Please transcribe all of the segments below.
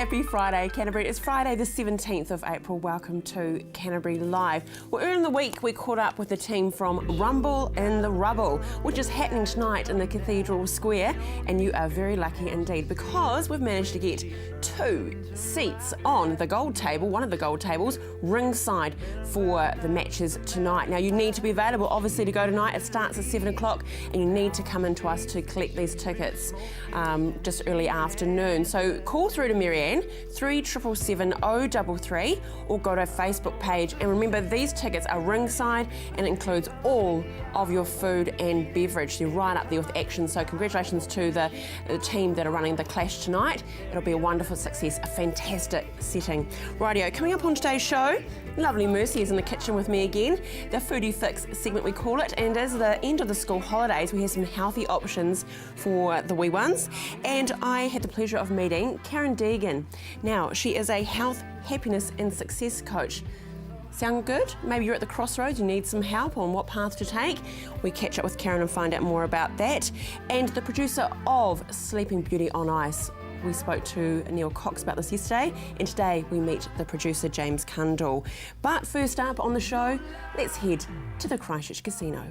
Happy Friday, Canterbury. It's Friday the 17th of April. Welcome to Canterbury Live. Well, earlier in the week we caught up with the team from Rumble in the Rubble, which is happening tonight in the Cathedral Square, and you are very lucky indeed because we've managed to get 2 seats on the gold table, one of the gold tables, ringside for the matches tonight. Now you need to be available obviously to go tonight. It starts at 7 o'clock and you need to come into us to collect these tickets just early afternoon. So call through to Marianne, 3777 033, or go to our Facebook page. And remember, these tickets are ringside and it includes all of your food and beverage. They're right up there with action. So congratulations to the team that are running the clash tonight. It'll be a wonderful success, a fantastic setting. Rightio, coming up on today's show, lovely Mercy is in the kitchen with me again, the Foodie Fix segment we call it, and as the end of the school holidays we have some healthy options for the wee ones, and I had the pleasure of meeting Karen Deegan. Now she is a health, happiness and success coach. Sound good? Maybe you're at the crossroads, you need some help on what path to take. We catch up with Karen and find out more about that. And the producer of Sleeping Beauty on Ice. We spoke to Neil Cox about this yesterday, and today we meet the producer James Cundall. But first up on the show, let's head to the Christchurch Casino.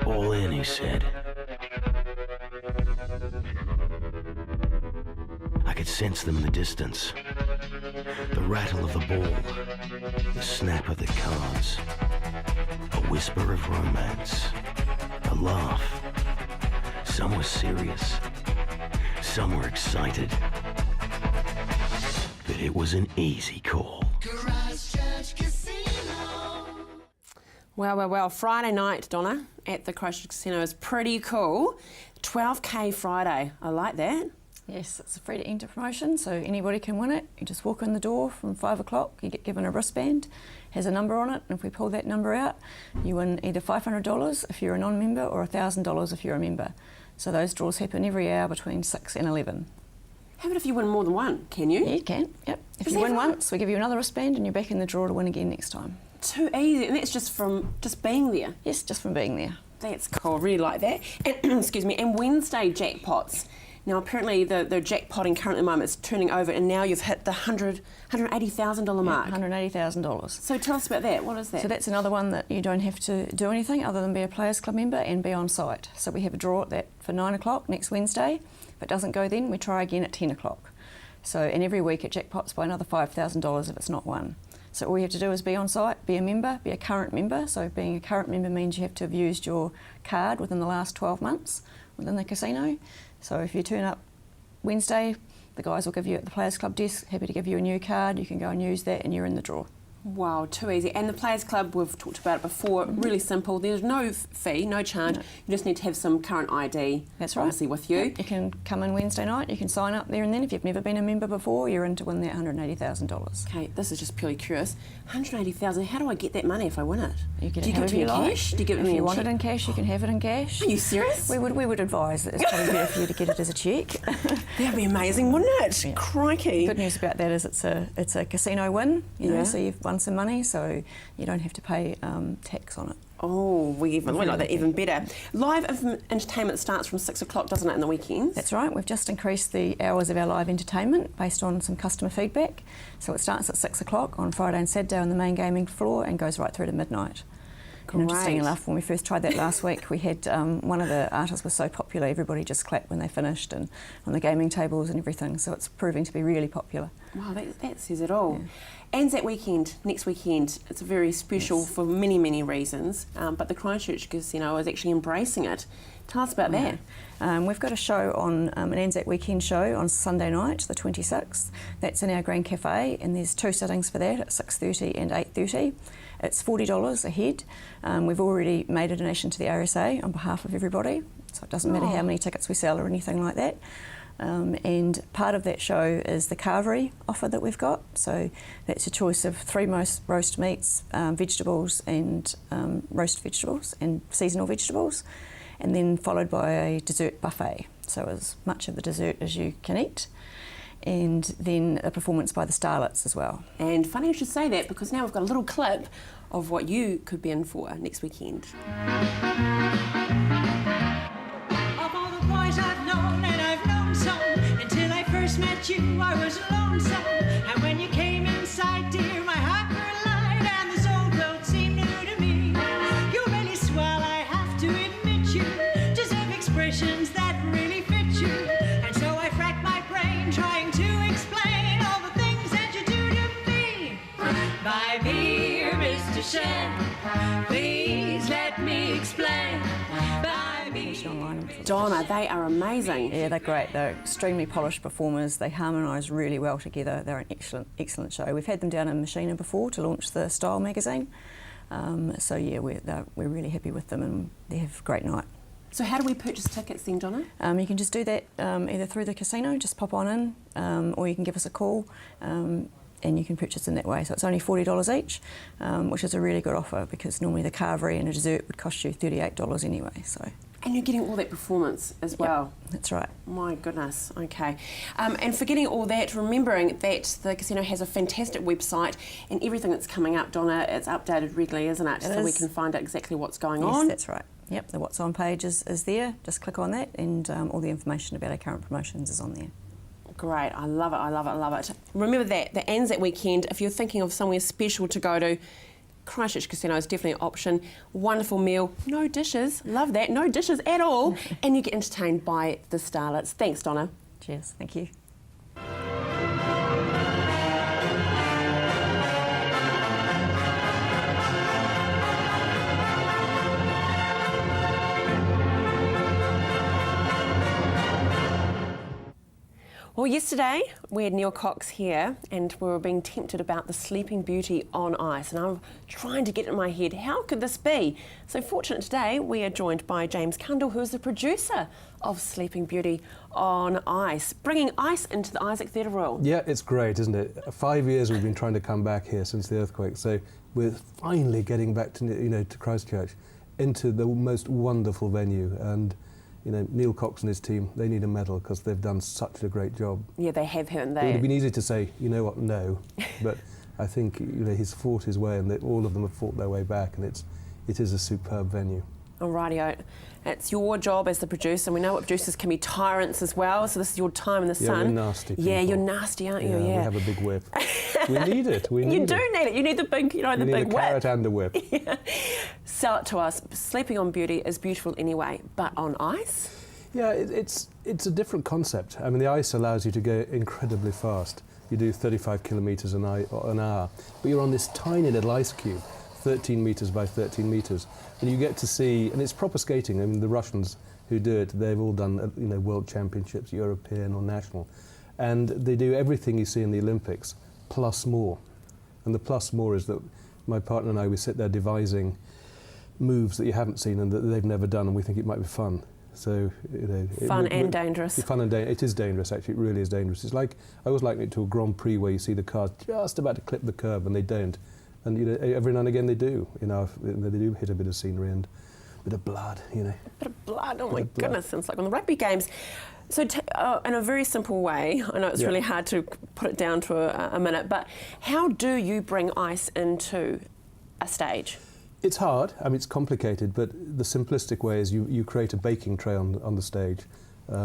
All in, he said. I could sense them in the distance. The rattle of the ball, the snap of the cards, a whisper of romance, a laugh. Some were serious, some were excited, but it was an easy call. Well, Friday night, Donna, at the Christchurch Casino is pretty cool. 12K Friday, I like that. Yes, it's a free to enter promotion, so anybody can win it. You just walk in the door from 5 o'clock, you get given a wristband, has a number on it, and if we pull that number out, you win either $500 if you're a non-member or $1,000 if you're a member. So those draws happen every hour between 6 and 11. How about if you win more than one, can you? Yeah, you can, yep. If you win once, we give you another wristband and you're back in the draw to win again next time. Too easy, and that's just from being there. Yes, just from being there. That's cool, I really like that. And, excuse me, and Wednesday jackpots. Now apparently the jackpotting currently at the moment is turning over, and now you've hit the $180,000 mark. $180,000. So tell us about that, what is that? So that's another one that you don't have to do anything other than be a Players Club member and be on site. So we have a draw at that for 9 o'clock next Wednesday. If it doesn't go then, we try again at 10 o'clock. So, and every week it jackpots by another $5,000 if it's not won. So all you have to do is be on site, be a member, be a current member. So being a current member means you have to have used your card within the last 12 months within the casino. So if you turn up Wednesday, the guys will give you at the Players Club desk, happy to give you a new card, you can go and use that and you're in the draw. Wow, too easy. And the Players Club, we've talked about it before, really simple. There's no fee, no charge. No. You just need to have some current ID, that's right, obviously, with you. You can come in Wednesday night, you can sign up there and then. If you've never been a member before, you're in to win that $180,000. Okay, this is just purely curious. $180,000, how do I get that money if I win it? You do you give it to me in cash? Do you give it if me you in want it in cash, you can have it in cash. Are you serious? We would advise that it's probably better for you to get it as a cheque. That'd be amazing, wouldn't it? Yeah. Crikey. Good news about that is it's a casino win, you know, so you've won some money, so you don't have to pay tax on it. Oh, we like that even better. Live entertainment starts from 6 o'clock, doesn't it, in the weekends? That's right. We've just increased the hours of our live entertainment based on some customer feedback. So it starts at 6 o'clock on Friday and Saturday on the main gaming floor and goes right through to midnight. And interesting enough, when we first tried that last week, we had one of the artists was so popular, everybody just clapped when they finished, and on the gaming tables and everything. So it's proving to be really popular. Wow, that says it all. Yeah. Anzac weekend, next weekend, it's very special for many, many reasons, but the Christchurch Casino is actually embracing it. Tell us about that. We've got a show on, an Anzac weekend show on Sunday night, the 26th. That's in our Grand Cafe, and there's 2 sittings for that at 6:30 and 8:30. It's $40 a head. We've already made a donation to the RSA on behalf of everybody, so it doesn't matter how many tickets we sell or anything like that. And part of that show is the carvery offer that we've got. So that's a choice of 3 roast meats, vegetables and roast vegetables and seasonal vegetables, and then followed by a dessert buffet. So as much of the dessert as you can eat. And then a performance by the Starlets as well. And funny you should say that, because now we've got a little clip of what you could be in for next weekend. Of all the boys I've known, and I've known some, and you, I was lonesome. And when you came in sight, dear, my heart grew light, and this old world seemed new to me. You're really swell, I have to admit you deserve expressions that really fit you. And so I've racked my brain trying to explain all the things that you do to me. My dear Mr. Shen, please let me explain. By me. Donna, they are amazing. Yeah, they're great. They're extremely polished performers. They harmonise really well together. They're an excellent show. We've had them down in Machina before to launch the Style magazine. So yeah, we're really happy with them, and they have a great night. So how do we purchase tickets then, Donna? You can just do that either through the casino, just pop on in, or you can give us a call. And you can purchase in that way. So it's only $40 each, which is a really good offer, because normally the carvery and a dessert would cost you $38 anyway. So. And you're getting all that performance as well. Yep, that's right. My goodness, okay. And forgetting all that, remembering that the casino has a fantastic website, and everything that's coming up, Donna, it's updated regularly, isn't it? So we can find out exactly what's going on. Yes, that's right. Yep, the What's On page is there. Just click on that, and all the information about our current promotions is on there. Great, I love it, I love it, I love it. Remember that, the Anzac weekend, if you're thinking of somewhere special to go to, Christchurch Casino is definitely an option. Wonderful meal, no dishes, love that, no dishes at all, and you get entertained by the starlets. Thanks, Donna. Cheers, thank you. Well, yesterday we had Neil Cox here, and we were being tempted about the Sleeping Beauty on ice, and I'm trying to get it in my head, how could this be? So fortunate today we are joined by James Cundall, who is the producer of Sleeping Beauty on ice, bringing ice into the Isaac Theatre Royal. Yeah, it's great, isn't it? 5 years we've been trying to come back here since the earthquake, so we're finally getting back to to Christchurch, into the most wonderful venue. And Neil Cox and his team, they need a medal because they've done such a great job. Yeah, they have, haven't they? It would have been easy to say, you know what, no, but I think he's fought his way, and all of them have fought their way back, and it is a superb venue. Alrighty, it's your job as the producer. We know what producers can be tyrants as well, so this is your time in the sun. Yeah, we're nasty people. Yeah, you're nasty, aren't you? Yeah, we have a big whip. We need it. We need you it. do need it. You need the big, the need big a whip. carrot and a whip. Yeah. Sell it to us. Sleeping on Beauty is beautiful anyway, but on ice? Yeah, it's a different concept. I mean, the ice allows you to go incredibly fast. You do 35 kilometres an hour, but you're on this tiny little ice cube, 13 metres by 13 metres, and you get to see, and it's proper skating. I mean, the Russians who do it, they've all done world championships, European or national, and they do everything you see in the Olympics plus more. And the plus more is that my partner and I, we sit there devising moves that you haven't seen and that they've never done, and we think it might be fun. So fun and dangerous. Fun and dangerous. It is dangerous, actually. It really is dangerous. It's like, I always liken it to a Grand Prix where you see the cars just about to clip the curb and they don't, and every now and again they do. They do hit a bit of scenery and a bit of blood. A bit of blood. Oh my goodness! Sounds like on the rugby games. So in a very simple way, I know it's really hard to put it down to a minute, but how do you bring ice into a stage? It's hard, I mean it's complicated, but the simplistic way is you create a baking tray on the stage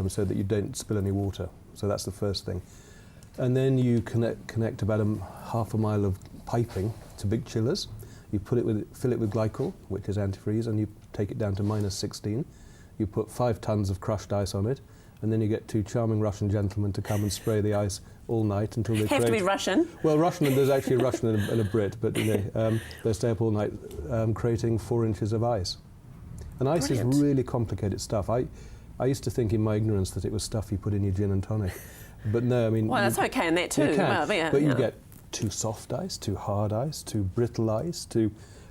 so that you don't spill any water. So that's the first thing. And then you connect about half a mile of piping to big chillers. You fill it with glycol, which is antifreeze, and you take it down to -16. You put 5 tons of crushed ice on it, and then you get 2 charming Russian gentlemen to come and spray the ice all night until they have to be Russian. Well, Russian, and there's actually a Russian and a Brit, but they stay up all night creating 4 inches of ice. And ice Brilliant. is really complicated stuff. I used to think in my ignorance that it was stuff you put in your gin and tonic, but no, I mean. Well, that's okay in that too. You can, well, but you get too soft ice, too hard ice, too brittle ice,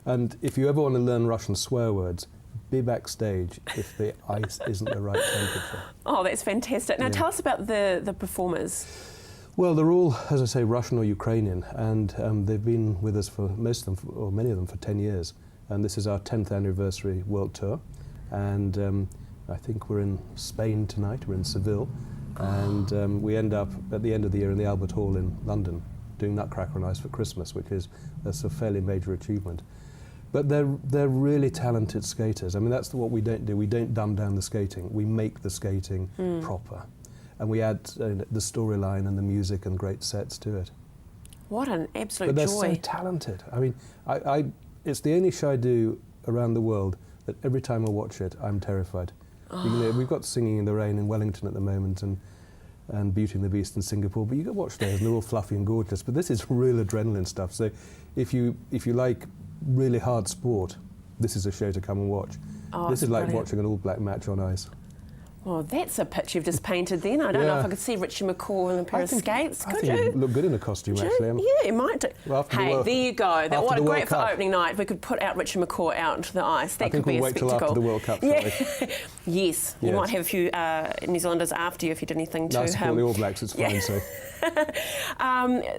and if you ever want to learn Russian swear words, be backstage if the ice isn't the right temperature. Oh, that's fantastic. Now tell us about the performers. Well, they're all, as I say, Russian or Ukrainian, and they've been with us for many of them for 10 years. And this is our 10th anniversary world tour. And I think we're in Spain tonight, we're in Seville. And we end up at the end of the year in the Albert Hall in London doing Nutcracker on Ice for Christmas, which is a fairly major achievement. But they're really talented skaters. I mean, that's what we don't do. We don't dumb down the skating. We make the skating proper. and we add the storyline and the music and great sets to it. What an absolute But they're joy. so talented. I mean, it's the only show I do around the world that every time I watch it, I'm terrified. You know, we've got Singing in the Rain in Wellington at the moment, and Beauty and the Beast in Singapore, but you can watch those and they're all fluffy and gorgeous. But this is real adrenaline stuff. So if you like really hard sport, this is a show to come and watch. Oh, This it's is like brilliant. watching an All Black match on ice. Well, that's a picture you've just painted then. I don't know Yeah. if I could see Richie McCaw in a pair of skates. I Could think you? you look good in a costume, Could actually. you? Yeah, you might do. Well, after the hey, World- there you go. after What a the great World for Cup. opening night. We could put out Richie McCaw out onto the ice. That I could think be we'll a wait till spectacle. after the World Cup, shall Yeah. we? Yes. You Yes. might have a few New Zealanders after you if you did anything to No, I support the All Blacks, it's fine. Yeah. So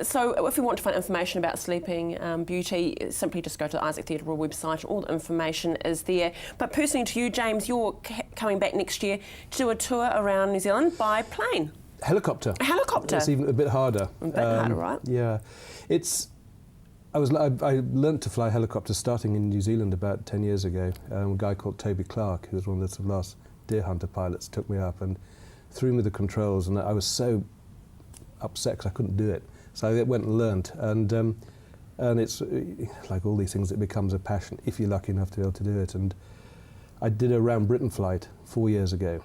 So if we want to find information about Sleeping Beauty, simply just go to the Isaac Theatre website. All the information is there. But personally to you, James, you're coming back next year to do a tour around New Zealand by plane. helicopter. A helicopter? It's even a bit harder. A bit harder, right? Yeah. I learnt to fly helicopters starting in New Zealand about 10 years ago. A guy called Toby Clark, who was one of the last deer hunter pilots, took me up and threw me the controls, and I was so upset because I couldn't do it. So I went and learnt, and it's like all these things, it becomes a passion if you're lucky enough to be able to do it. And I did a round Britain flight 4 years ago.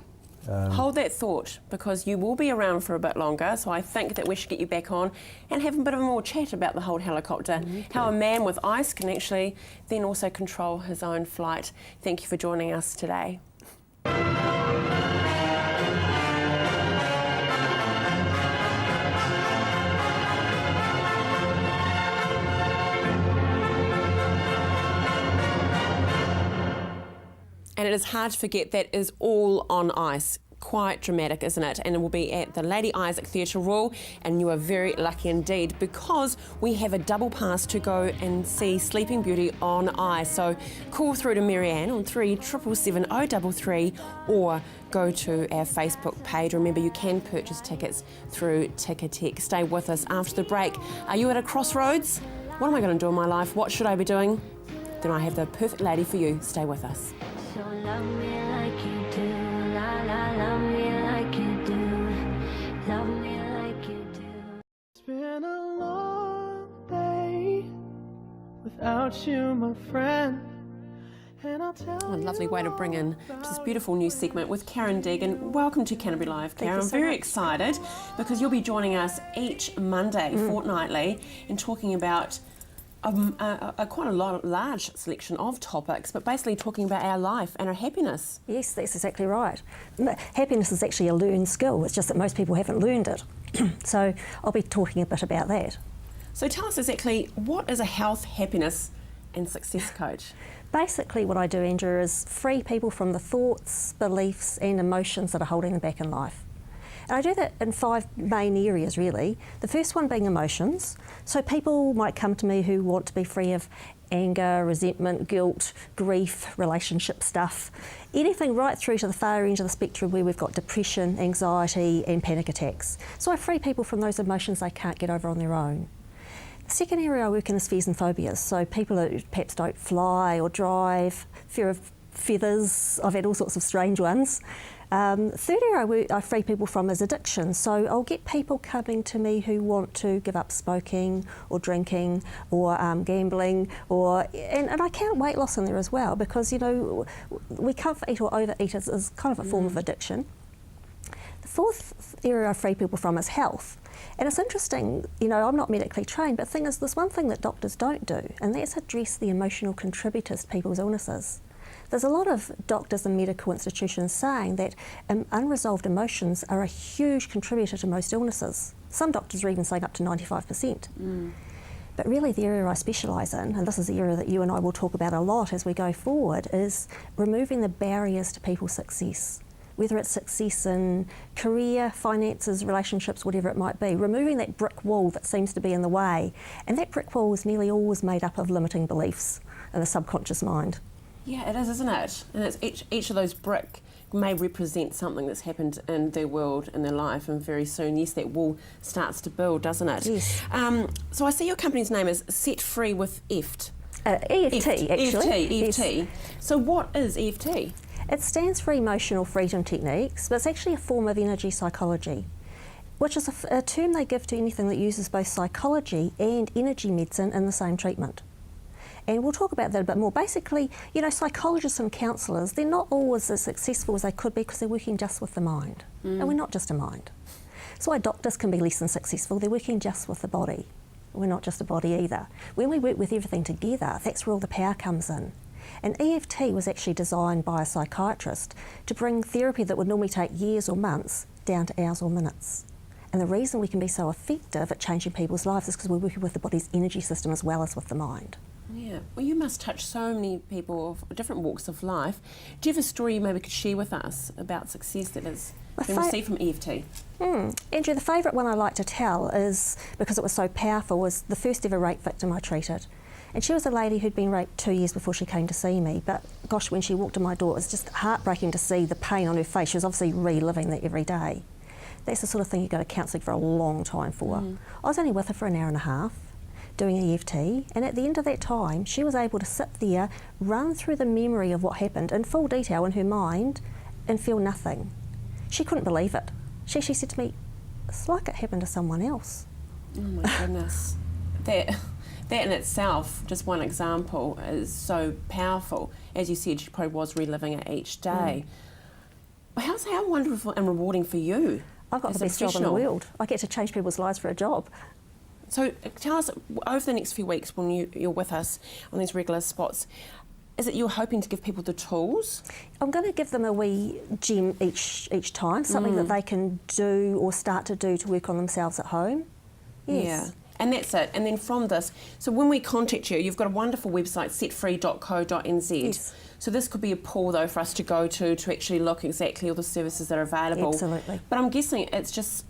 Hold that thought, because you will be around for a bit longer, so I think that we should get you back on and have a bit of a more chat about the whole helicopter, how a man with ice can actually then also control his own flight. Thank you for joining us today. And it is hard to forget that is all on ice. Quite dramatic, isn't it? And it will be at the Lady Isaac Theatre Royal, and you are very lucky indeed because we have a double pass to go and see Sleeping Beauty on ice. So call through to Marianne on 3777 033 or go to our Facebook page. Remember, you can purchase tickets through Ticketek. Stay with us after the break. Are you at a crossroads? What am I going to do in my life? What should I be doing? Then I have the perfect lady for you. Stay with us. So love me like you do, la la, love me like you do, love me like you do. It's been a long day without you, my friend. And I'll tell A lovely way to bring in this beautiful new segment with Karen Deegan. Welcome to Canterbury Live, Karen. you I'm so very much. excited because you'll be joining us each Monday fortnightly and talking about quite a large selection of topics, but basically talking about our life and our happiness. Yes, that's exactly right. Happiness is actually a learned skill. It's just that most people haven't learned it. So I'll be talking a bit about that. So tell us exactly, what is a health, happiness and success coach? Basically what I do, Andrew, is free people from the thoughts, beliefs and emotions that are holding them back in life. And I do that in 5 main areas, really. The first one being emotions. So people might come to me who want to be free of anger, resentment, guilt, grief, relationship stuff, anything right through to the far end of the spectrum where we've got depression, anxiety and panic attacks. So I free people from those emotions they can't get over on their own. The second area I work in is fears and phobias. So people who perhaps don't fly or drive, fear of feathers, I've had all sorts of strange ones. Third area I free people from is addiction. So I'll get people coming to me who want to give up smoking or drinking or gambling, and I count weight loss in there as well, because you know we comfort eat or overeat is kind of a form of addiction. The fourth area I free people from is health. And it's interesting, you know, I'm not medically trained, but the thing is, there's one thing that doctors don't do, and that's address the emotional contributors to people's illnesses. There's a lot of doctors and medical institutions saying that unresolved emotions are a huge contributor to most illnesses. Some doctors are even saying up to 95%. But really the area I specialise in, and this is the area that you and I will talk about a lot as we go forward, is removing the barriers to people's success. Whether it's success in career, finances, relationships, whatever it might be, removing that brick wall that seems to be in the way. And that brick wall is nearly always made up of limiting beliefs in the subconscious mind. Yeah, it is, isn't it? And it's each of those brick may represent something that's happened in their world, in their life, and very soon, yes, that wall starts to build, doesn't it? Yes. So I see your company's name is Set Free with EFT. EFT, actually. EFT. Yes. So what is EFT? It stands for Emotional Freedom Techniques, but it's actually a form of energy psychology, which is a term they give to anything that uses both psychology and energy medicine in the same treatment. And we'll talk about that a bit more. Basically, you know, psychologists and counsellors, they're not always as successful as they could be because they're working just with the mind. And we're not just a mind. That's why doctors can be less than successful. They're working just with the body. We're not just a body either. When we work with everything together, that's where all the power comes in. And EFT was actually designed by a psychiatrist to bring therapy that would normally take years or months down to hours or minutes. And the reason we can be so effective at changing people's lives is because we're working with the body's energy system as well as with the mind. Yeah, well, you must touch so many people of different walks of life. Do you have a story you maybe could share with us about success that has been received from EFT? Andrew, the favourite one I like to tell is, because it was so powerful, was the first ever rape victim I treated. And she was a lady who'd been raped 2 years before she came to see me. But gosh, when she walked in my door, it was just heartbreaking to see the pain on her face. She was obviously reliving that every day. That's the sort of thing you go to counselling for a long time for. I was only with her for an hour and a half, doing EFT, and at the end of that time she was able to sit there, run through the memory of what happened in full detail in her mind and feel nothing. She couldn't believe it. She actually said to me, it's like it happened to someone else. Oh my goodness. That in itself, just one example, is so powerful. As you said, she probably was reliving it each day. How wonderful and rewarding for you. I've got as the a best job in the professional. world. I get to change people's lives for a job. So tell us, over the next few weeks when you're with us on these regular spots, is it you're hoping to give people the tools? I'm going to give them a wee gem each time, something that they can do or start to do to work on themselves at home. Yes. Yeah. And that's it. And then from this, so when we contact you, you've got a wonderful website, setfree.co.nz. Yes. So this could be a pool, though, for us to go to actually look exactly all the services that are available. Absolutely. But I'm guessing it's just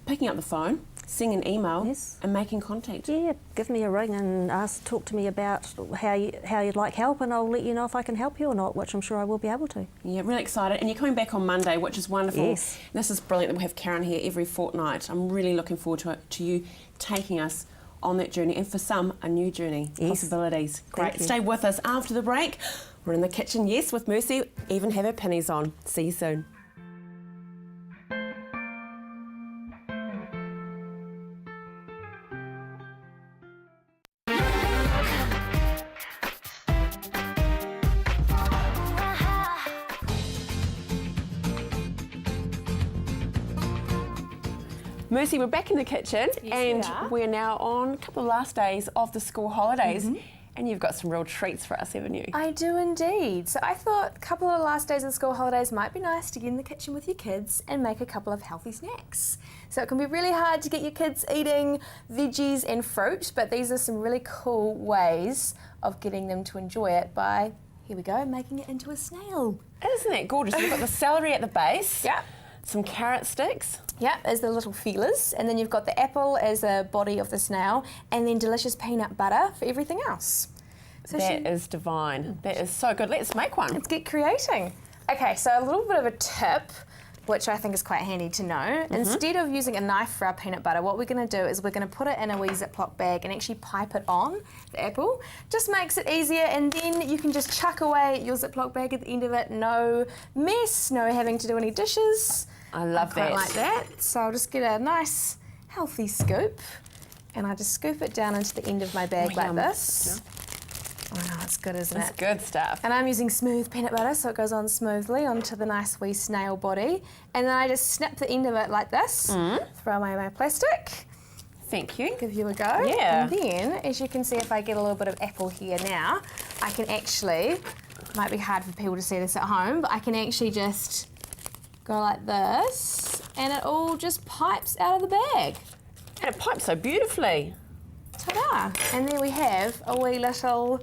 picking up the phone, sending an email, Yes. and making contact. Yeah, give me a ring and talk to me about how you'd like help, and I'll let you know if I can help you or not, which I'm sure I will be able to. Yeah, really excited. And you're coming back on Monday, which is wonderful. Yes. This is brilliant that we have Karen here every fortnight. I'm really looking forward to you taking us on that journey, and for some, a new journey. Yes. Possibilities. Great. Thank you. Stay with us after the break. We're in the kitchen, yes, with Mercy. Even have her pennies on. See you soon. Mercy, we're back in the kitchen, and we're now on a couple of last days of the school holidays, and you've got some real treats for us, haven't you? I do indeed. So I thought a couple of last days of the school holidays might be nice to get in the kitchen with your kids and make a couple of healthy snacks. So it can be really hard to get your kids eating veggies and fruit, but these are some really cool ways of getting them to enjoy it by, here we go, making it into a snail. Isn't that gorgeous? We've got the celery at the base. Yeah. Some carrot sticks. Yeah, as the little feelers, and then you've got the apple as the body of the snail, and then delicious peanut butter for everything else. So That is divine. That is so good. Let's make one. let's get creating. Okay, so a little bit of a tip, which I think is quite handy to know. Instead of using a knife for our peanut butter, what we're going to do is we're going to put it in a wee Ziploc bag and actually pipe it on the apple. Just makes it easier, and then you can just chuck away your Ziploc bag at the end of it. No mess, no having to do any dishes. I love quite that. like that. So I'll just get a nice healthy scoop, and I just scoop it down into the end of my bag like yum. this. Oh, it's good, isn't It's it? good stuff. And I'm using smooth peanut butter, so it goes on smoothly onto the nice wee snail body. And then I just snip the end of it like this, throw away my plastic, Thank you. give you a go. Yeah. And then, as you can see, if I get a little bit of apple here now, I can actually, might be hard for people to see this at home, but I can actually just go like this, and it all just pipes out of the bag. And it pipes so beautifully. Ta-da! And there we have a wee little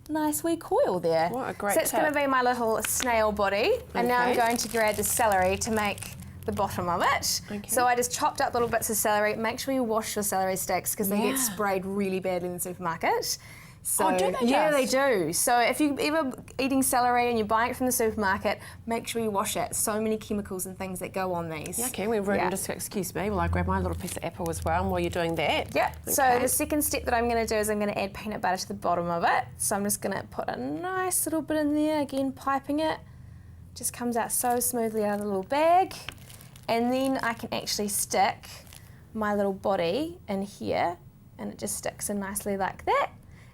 nice wee coil there. What a great So that's going tip. to be my little snail body. And now I'm Okay. going to grab the celery to make the bottom of it. Okay. So I just chopped up little bits of celery. Make sure you wash your celery sticks because they Yeah. get sprayed really badly in the supermarket. So, Oh, do they yeah, just? they do. So if you're ever eating celery and you're buying it from the supermarket, make sure you wash it. So many chemicals and things that go on these. Yeah, okay, we're rude. Yeah. Just excuse me while I grab my little piece of apple as well. And while you're doing that. Yeah, so Okay. the second step that I'm going to do is I'm going to add peanut butter to the bottom of it. So I'm just going to put a nice little bit in there, again piping it Just comes out so smoothly out of the little bag. And then I can actually stick my little body in here, and it just sticks in nicely like that.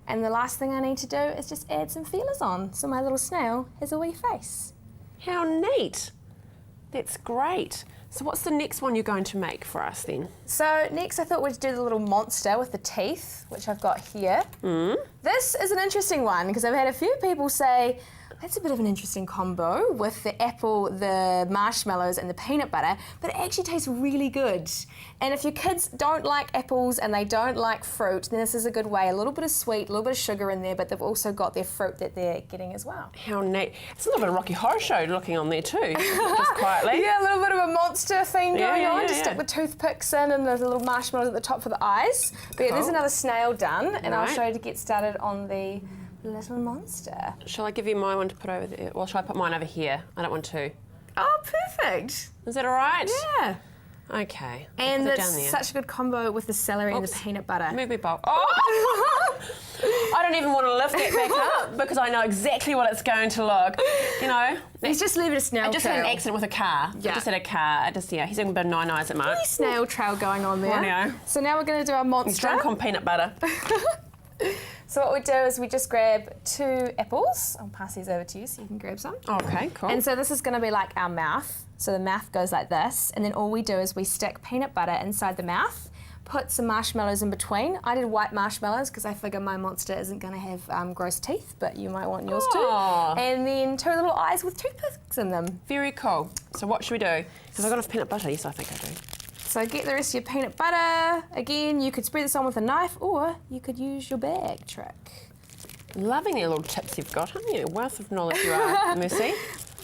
And the last thing I need to do is just add some feelers on, so my little snail has a wee face. How neat. That's great. So what's the next one you're going to make for us then? So next I thought we'd do the little monster with the teeth, which I've got here. This is an interesting one because I've had a few people say, that's a bit of an interesting combo with the apple, the marshmallows and the peanut butter, but it actually tastes really good. And if your kids don't like apples and they don't like fruit, then this is a good way. A little bit of sweet, a little bit of sugar in there, but they've also got their fruit that they're getting as well. How neat. It's a little bit of Rocky Horror Show looking on there too, just quietly. Yeah, a little bit of a monster theme Yeah, going yeah, on. yeah, Just yeah. stick the toothpicks in and the little marshmallows at the top for the eyes. But yeah, there's Cool. another snail done, and I'll Right. show you to get started on the little monster. Shall I give you my one to put over there? Well, shall I put mine over here? I don't want to. Oh, perfect. Is that all right? Yeah. Okay. I'll And put it it's down there. such a good combo with the celery and Oops. the peanut butter. Move me bowl. Oh! I don't even want to lift it back up because I know exactly what it's going to look. You know, Let's just leave it a snail I just had trail. an accident with a car. Yeah. I just had a car. He's doing a bit of nine eyes at Mark. Wee snail trail going on there. Rightio. So now we're going to do our He's monster. drunk on peanut butter. So what we do is we just grab 2 apples. I'll pass these over to you so you can grab some. Okay, cool. And so this is going to be like our mouth. So the mouth goes like this, and then all we do is we stick peanut butter inside the mouth, put some marshmallows in between. I did white marshmallows because I figure my monster isn't going to have gross teeth, but you might want yours Aw. too. And then 2 little eyes with toothpicks in them. Very cool. So what should we do? Have I got enough peanut butter? Yes, I think I do. So get the rest of your peanut butter. Again, you could spread this on with a knife, or you could use your bag trick. Loving the little tips you've got, haven't you? Wealth of knowledge you are, Mercy.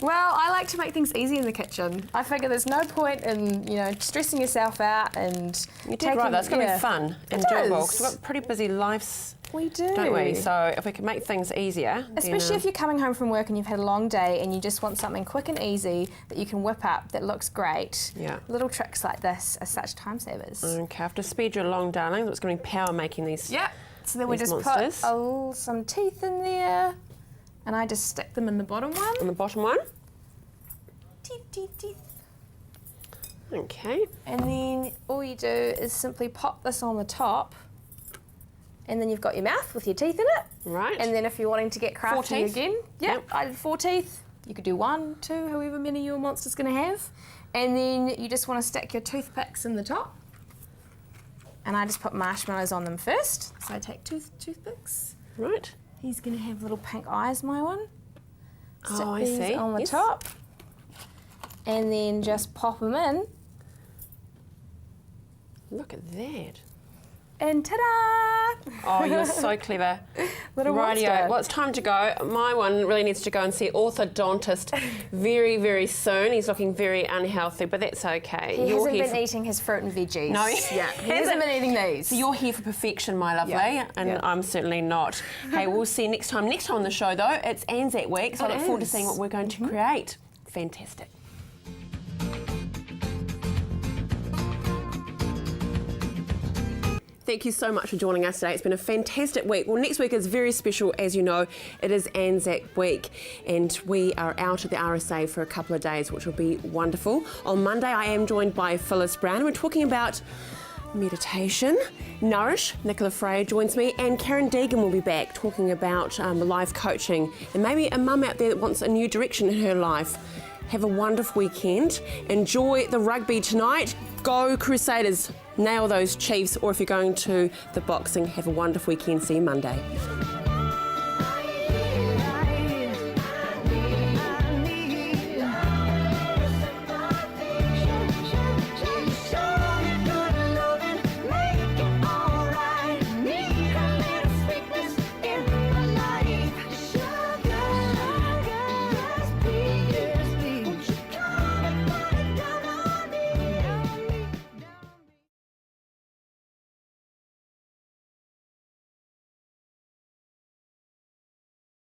Well, I like to make things easy in the kitchen. I figure there's no point in, stressing yourself out and You did right, though. It's going to be fun and It doable is. because we've got pretty busy lives, We do. don't we? So if we can make things easier, Especially if you're coming home from work and you've had a long day and you just want something quick and easy that you can whip up that looks great. Yeah. Little tricks like this are such time savers. Okay, I have to speed you along, darling. It's going to be power making these. Yeah. So then we These just monsters. put some teeth in there, and I just stick them in the bottom one. On the bottom one. Teeth, teeth, teeth. Okay. And then all you do is simply pop this on the top, and then you've got your mouth with your teeth in it. Right. And then if you're wanting to get crafty teeth? again, yeah, Yep. I did 4 teeth. You could do 1, 2, however many your monster's going to have. And then you just want to stick your toothpicks in the top. And I just put marshmallows on them first. So I take toothpicks. Right. He's going to have little pink eyes, my one. Stick Oh, I these see. on the Yes. top. And then just pop them in. Look at that. And ta-da! Oh, you're so clever. Little Rightio. monster. Well, it's time to go. My one really needs to go and see orthodontist very, very soon. He's looking very unhealthy, but that's okay. He hasn't here been eating his fruit and veggies. No, he yeah, he hasn't been eating these. So you're here for perfection, my lovely, Yeah. and Yeah. I'm certainly not. Hey, we'll see you next time. Next time on the show, though, it's Anzac Week, so I It look forward to is. seeing what we're going to create. Fantastic. Thank you so much for joining us today. It's been a fantastic week. Well, next week is very special, as you know. It is Anzac Week, and we are out at the RSA for a couple of days, which will be wonderful. On Monday, I am joined by Phyllis Brown. We're talking about meditation. Nourish, Nicola Frey joins me, and Karen Deegan will be back talking about life coaching, and maybe a mum out there that wants a new direction in her life. Have a wonderful weekend. Enjoy the rugby tonight. Go Crusaders. Nail those Chiefs. Or if you're going to the boxing, have a wonderful weekend. See you Monday.